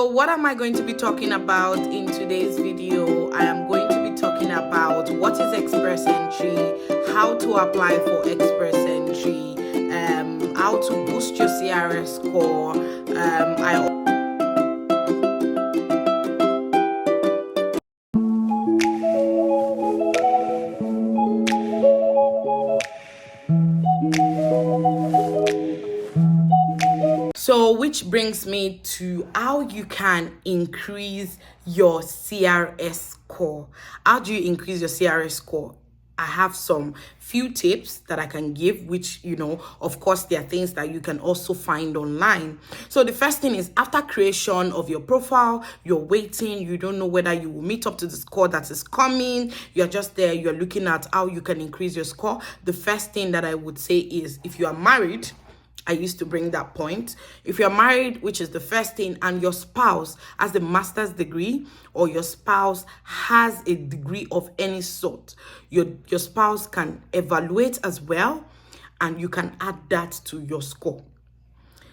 So what am I going to be talking about in today's video? I am going to be talking about what is express entry, how to apply for express entry, how to boost your CRS score. So which brings me to how you can increase your CRS score. How do you increase your CRS score? I have some few tips that I can give, which, of course, there are things that you can also find online. So the first thing is, after creation of your profile, you're waiting, you don't know whether you will meet up to the score that is coming. You're just there, you're looking at how you can increase your score. The first thing that I would say is, if you are married, I used to bring that point. If you're married, which is the first thing, and your spouse has a master's degree or your spouse has a degree of any sort, your spouse can evaluate as well, and you can add that to your score.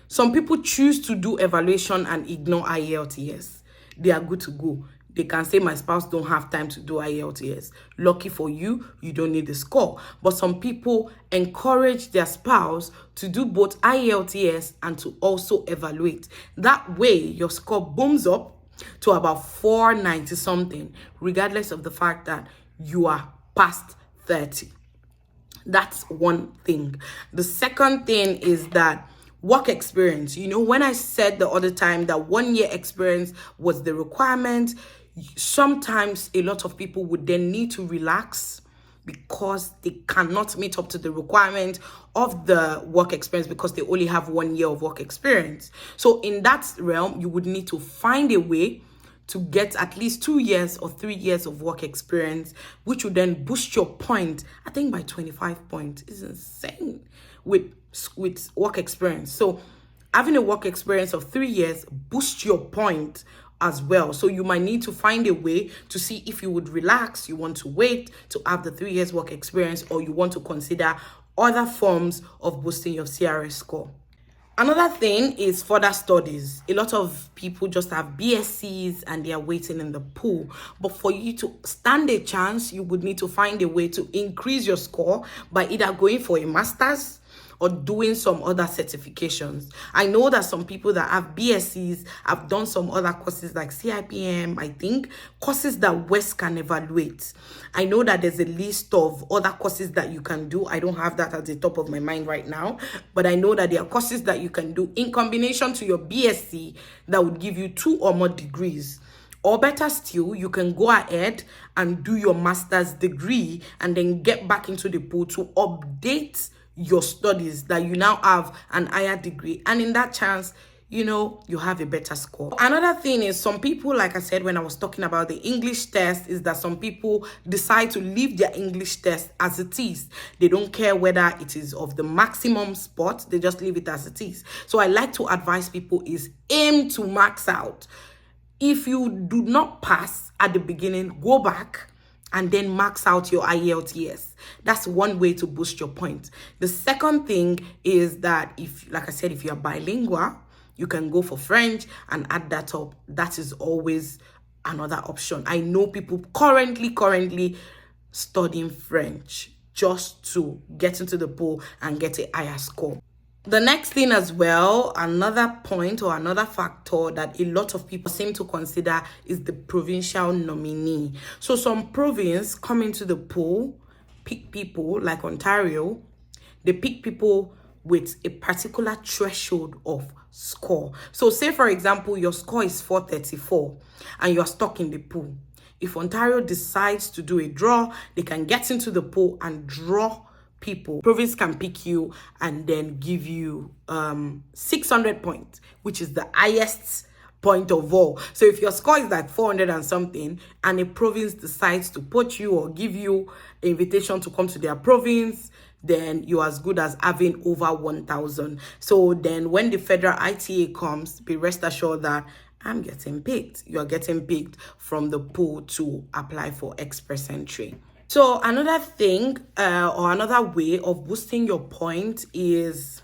Some people choose to do evaluation and ignore IELTS. They are good to go. They can say, my spouse don't have time to do IELTS. Lucky for you, you don't need the score. But some people encourage their spouse to do both IELTS and to also evaluate. That way, your score booms up to about 490 something, regardless of the fact that you are past 30. That's one thing. The second thing is that work experience. When I said the other time that 1 year experience was the requirement, sometimes a lot of people would then need to relax because they cannot meet up to the requirement of the work experience because they only have 1 year of work experience. So in that realm, you would need to find a way to get at least 2 years or 3 years of work experience, which would then boost your point, I think by 25 points. It's insane with work experience. So having a work experience of 3 years boosts your point as well. So you might need to find a way to see if you would relax, you want to wait to have the 3 years work experience, or you want to consider other forms of boosting your CRS score. Another thing is further studies. A lot of people just have BScs and they are waiting in the pool. But for you to stand a chance, you would need to find a way to increase your score by either going for a master's or doing some other certifications. I know that some people that have BScs have done some other courses like CIPM, I think, courses that West can evaluate. I know that there's a list of other courses that you can do. I don't have that at the top of my mind right now, but I know that there are courses that you can do in combination to your BSc that would give you 2 or more degrees. Or better still, you can go ahead and do your master's degree and then get back into the pool to update your studies that you now have an higher degree, and in that chance you have a better score. Another thing is, some people, like I said when I was talking about the English test, is that some people decide to leave their English test as it is. They don't care whether it is of the maximum spot, they just leave it as it is. So I like to advise people is aim to max out. If you do not pass at the beginning, go back and then max out your IELTS. That's one way to boost your point. The second thing is that if you are bilingual, you can go for French and add that up. That is always another option. I know people currently studying French just to get into the pool and get a higher score. The next thing as well, another point or another factor that a lot of people seem to consider is the provincial nominee. So some province come into the pool, pick people like Ontario, they pick people with a particular threshold of score. So say, for example, your score is 434 and you're stuck in the pool. If Ontario decides to do a draw, they can get into the pool and draw people. Province can pick you and then give you 600 points, which is the highest point of all. So if your score is like 400 and something and a province decides to put you or give you an invitation to come to their province, then you're as good as having over 1,000. So then when the federal ITA comes, be rest assured that I'm getting picked. You're getting picked from the pool to apply for express entry. So another thing or another way of boosting your point is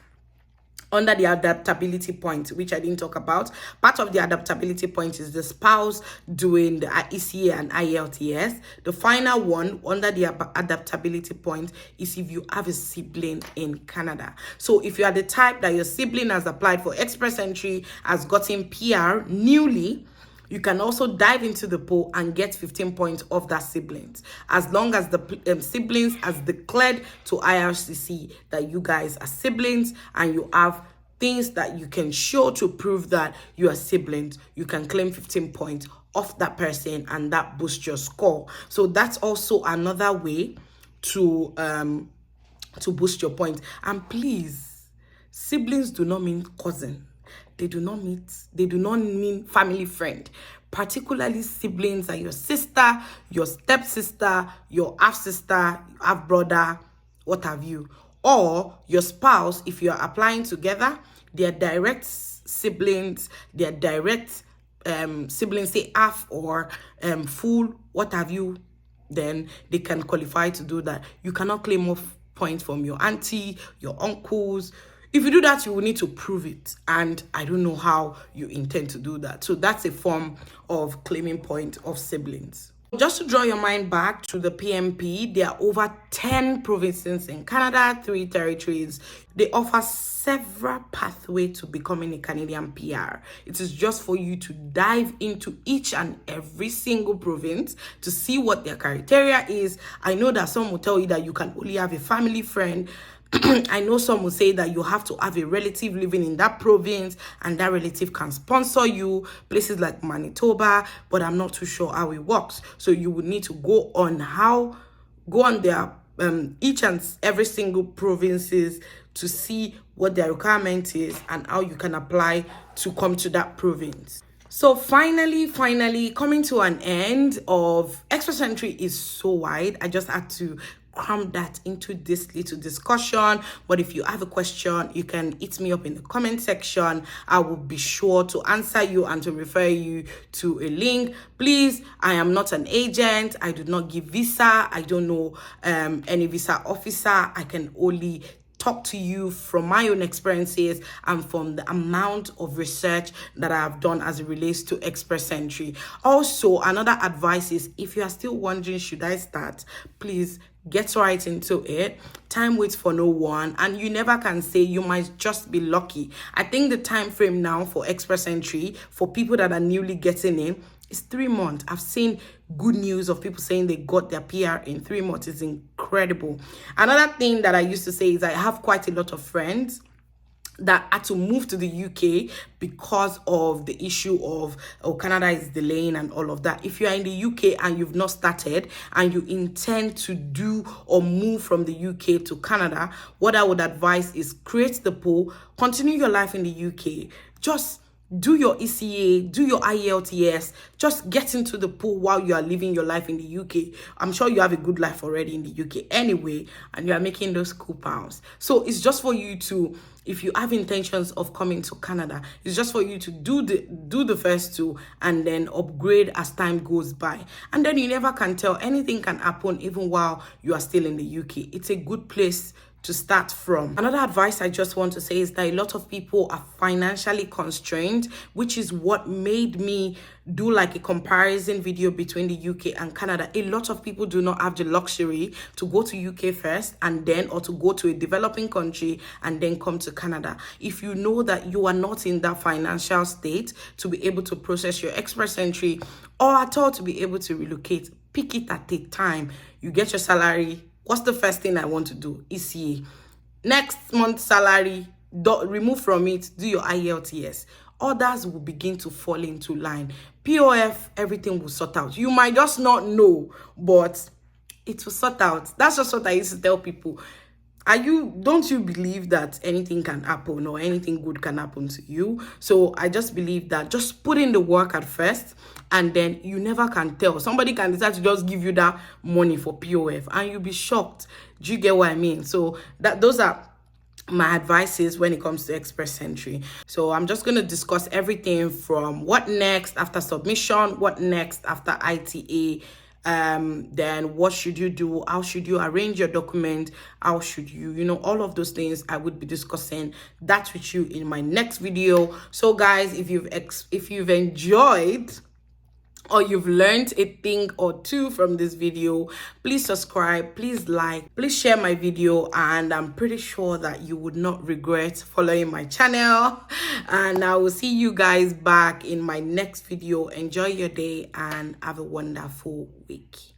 under the adaptability point, which I didn't talk about. Part of the adaptability point is the spouse doing the ECA and IELTS. The final one under the adaptability point is if you have a sibling in Canada. So if you are the type that your sibling has applied for express entry, has gotten PR newly, you can also dive into the poll and get 15 points off that siblings, as long as the siblings has declared to IRCC that you guys are siblings and you have things that you can show to prove that you are siblings. You can claim 15 points off that person, and that boosts your score. So that's also another way to boost your points. And please, siblings do not mean cousin. They do not mean family friend. Particularly siblings are your sister, your stepsister, your half-sister, half-brother, what have you. Or your spouse, if you are applying together, they are direct siblings, they are direct siblings, say half or full, what have you, then they can qualify to do that. You cannot claim more points from your auntie, your uncles. If you do that, you will need to prove it, and I don't know how you intend to do that. So that's a form of claiming point of siblings. Just to draw your mind back to the PNP, there are over 10 provinces in Canada, 3 territories. They offer several pathways to becoming a Canadian PR. It is just for you to dive into each and every single province to see what their criteria is. I know that some will tell you that you can only have a family friend. I know some will say that you have to have a relative living in that province and that relative can sponsor you, places like Manitoba, but I'm not too sure how it works. So you would need to go on their each and every single provinces to see what their requirement is and how you can apply to come to that province. So finally, coming to an end of express entry is so wide. I just had to cram that into this little discussion. But if you have a question, you can hit me up in the comment section. I will be sure to answer you and to refer you to a link. Please, I am not an agent. I do not give visa. I don't know any visa officer. I can only talk to you from my own experiences and from the amount of research that I have done as it relates to express entry. Also, another advice is, if you are still wondering, should I start? Please get right into it. Time waits for no one, and you never can say. You might just be lucky. I think the time frame now for express entry for people that are newly getting in is 3 months. I've seen good news of people saying they got their PR in 3 months. It's incredible. Another thing that I used to say is I have quite a lot of friends that had to move to the UK because of the issue of Canada is delaying and all of that. If you are in the UK and you've not started and you intend to do or move from the UK to Canada, what I would advise is create the pool, continue your life in the UK, just do your ECA, do your IELTS, just get into the pool while you are living your life in the UK. I'm sure you have a good life already in the UK anyway, and you are making those cool pounds. So it's just for you to, if you have intentions of coming to Canada, it's just for you to do the first 2 and then upgrade as time goes by. And then you never can tell. Anything can happen even while you are still in the UK. It's a good place to start from. Another advice I just want to say is that a lot of people are financially constrained, which is what made me do like a comparison video between the UK and Canada. A lot of people do not have the luxury to go to UK first and then, or to go to a developing country and then come to Canada. If you know that you are not in that financial state to be able to process your express entry or at all to be able to relocate, pick it at a time. You get your salary. What's the first thing I want to do? ECA. Next month's salary, remove from it, do your IELTS. Others will begin to fall into line. POF, everything will sort out. You might just not know, but it will sort out. That's just what I used to tell people. Don't you believe that anything can happen or anything good can happen to you? So I just believe that just put in the work at first, and then you never can tell. Somebody can decide to just give you that money for POF and you'll be shocked. Do you get what I mean? So those are my advices when it comes to express entry. So I'm just going to discuss everything from what next after submission, what next after ITA then what should you do, how should you arrange your document, how should you, all of those things. I would be discussing that with you in my next video. So guys, if you've enjoyed or you've learned a thing or two from this video, please subscribe, please like, please share my video, and I'm pretty sure that you would not regret following my channel. And I will see you guys back in my next video. Enjoy your day and have a wonderful week.